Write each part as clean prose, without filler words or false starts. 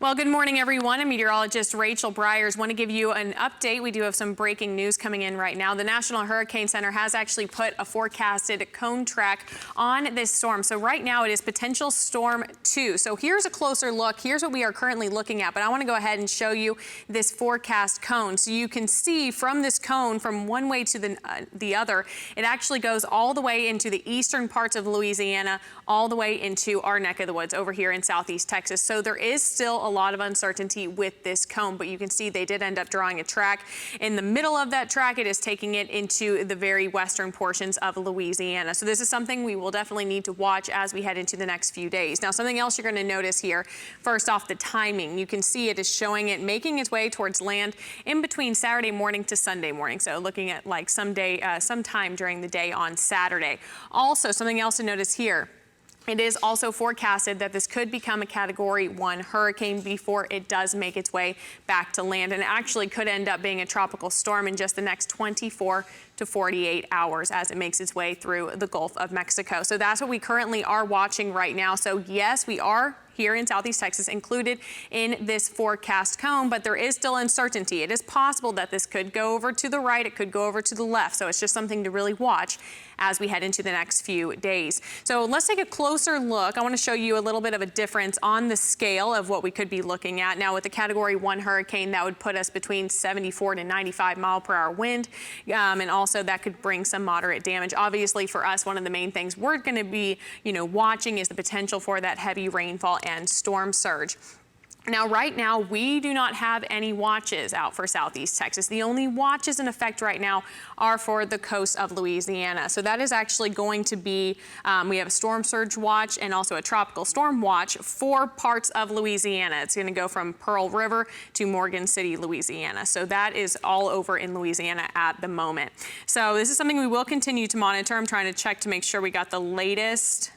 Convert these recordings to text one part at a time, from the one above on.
Well, good morning, everyone. I'm meteorologist Rachel Bryers. Want to give you an update. We do have some breaking news coming in right now. The National Hurricane Center has actually put a forecasted cone track on this storm. So right now it is potential storm 2. So here's a closer look. Here's what we are currently looking at. But I want to go ahead and show you this forecast cone. So you can see from this cone, from one way to the other, it actually goes all the way into the eastern parts of Louisiana, all the way into our neck of the woods over here in southeast Texas. So there is still a lot of uncertainty with this cone, but you can see they did end up drawing a track. In the middle of that track, it is taking it into the very western portions of Louisiana. So this is something we will definitely need to watch as we head into the next few days. Now, something else you're going to notice here, first off, the timing. You can see it is showing it making its way towards land in between Saturday morning to Sunday morning. So looking at like sometime during the day on Saturday. Also, something else to notice here. It is also forecasted that this could become a Category 1 hurricane before it does make its way back to land, and actually could end up being a tropical storm in just the next 24 to 48 hours as it makes its way through the Gulf of Mexico. So that's what we currently are watching right now. So yes, we are here in southeast Texas included in this forecast cone, but there is still uncertainty. It is possible that this could go over to the right, it could go over to the left. So it's just something to really watch as we head into the next few days. So let's take a closer look. I want to show you a little bit of a difference on the scale of what we could be looking at. Now with the Category 1 hurricane, that would put us between 74 to 95 mile per hour wind, and also that could bring some moderate damage. Obviously for us, one of the main things we're going to be watching is the potential for that heavy rainfall and storm surge. Now, right now, we do not have any watches out for southeast Texas. The only watches in effect right now are for the coast of Louisiana. So that is actually going to be, we have a storm surge watch and also a tropical storm watch for parts of Louisiana. It's going to go from Pearl River to Morgan City, Louisiana. So that is all over in Louisiana at the moment. So this is something we will continue to monitor. I'm trying to check to make sure we got the latest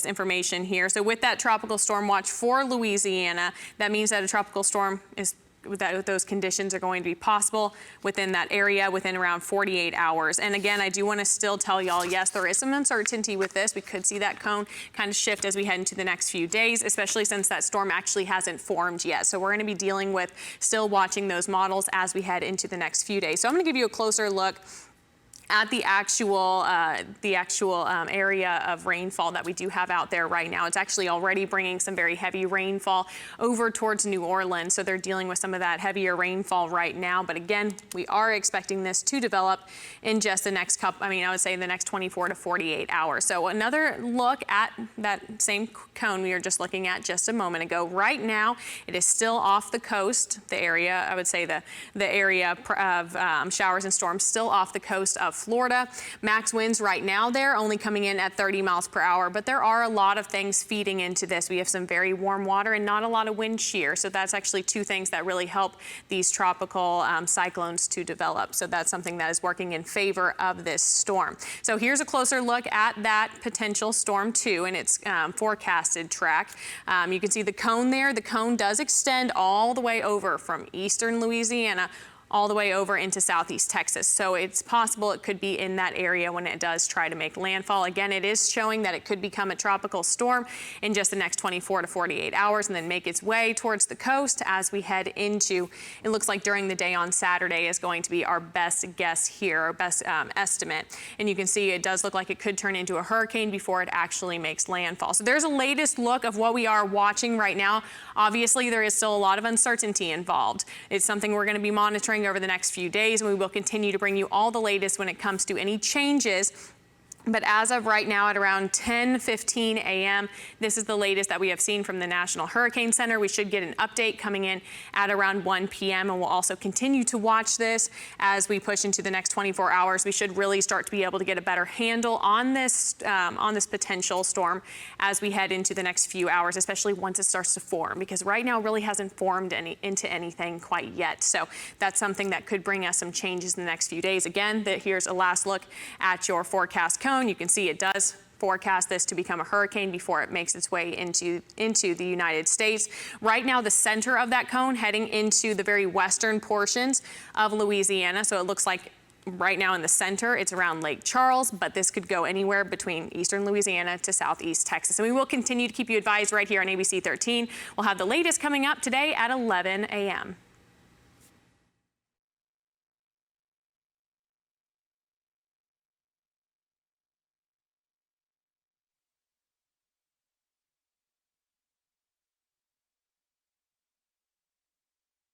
information here. So with that tropical storm watch for Louisiana, that means that a tropical storm is that those conditions are going to be possible within that area within around 48 hours. And again, I do want to still tell y'all, yes, there is some uncertainty with this. We could see that cone kind of shift as we head into the next few days, especially since that storm actually hasn't formed yet. So we're going to be dealing with still watching those models as we head into the next few days. So I'm going to give you a closer look at the actual area of rainfall that we do have out there right now. It's actually already bringing some very heavy rainfall over towards New Orleans. So they're dealing with some of that heavier rainfall right now. But again, we are expecting this to develop in just the next I would say the next 24 to 48 hours. So another look at that same cone we were just looking at just a moment ago. Right now, it is still off the coast, the area, I would say the area of showers and storms still off the coast of Florida. Max winds right now there only coming in at 30 miles per hour, but there are a lot of things feeding into this. We have some very warm water and not a lot of wind shear. So that's actually two things that really help these tropical cyclones to develop. So that's something that is working in favor of this storm. So here's a closer look at that potential storm 2 and its forecasted track. You can see the cone there. The cone does extend all the way over from eastern Louisiana all the way over into southeast Texas. So it's possible it could be in that area when it does try to make landfall. Again, it is showing that it could become a tropical storm in just the next 24 to 48 hours and then make its way towards the coast as we head into, it looks like during the day on Saturday is going to be our best guess here, our best estimate. And you can see it does look like it could turn into a hurricane before it actually makes landfall. So there's a latest look of what we are watching right now. Obviously, there is still a lot of uncertainty involved. It's something we're going to be monitoring over the next few days, and we will continue to bring you all the latest when it comes to any changes. But as of right now at around 10:15 a.m., this is the latest that we have seen from the National Hurricane Center. We should get an update coming in at around 1 p.m. and we'll also continue to watch this as we push into the next 24 hours. We should really start to be able to get a better handle on this potential storm as we head into the next few hours, especially once it starts to form, because right now it really hasn't formed into anything quite yet. So that's something that could bring us some changes in the next few days. Again, here's a last look at your forecast cone. You can see it does forecast this to become a hurricane before it makes its way into the United States. Right now, the center of that cone heading into the very western portions of Louisiana. So it looks like right now in the center, it's around Lake Charles, but this could go anywhere between eastern Louisiana to southeast Texas. And we will continue to keep you advised right here on ABC 13. We'll have the latest coming up today at 11 a.m.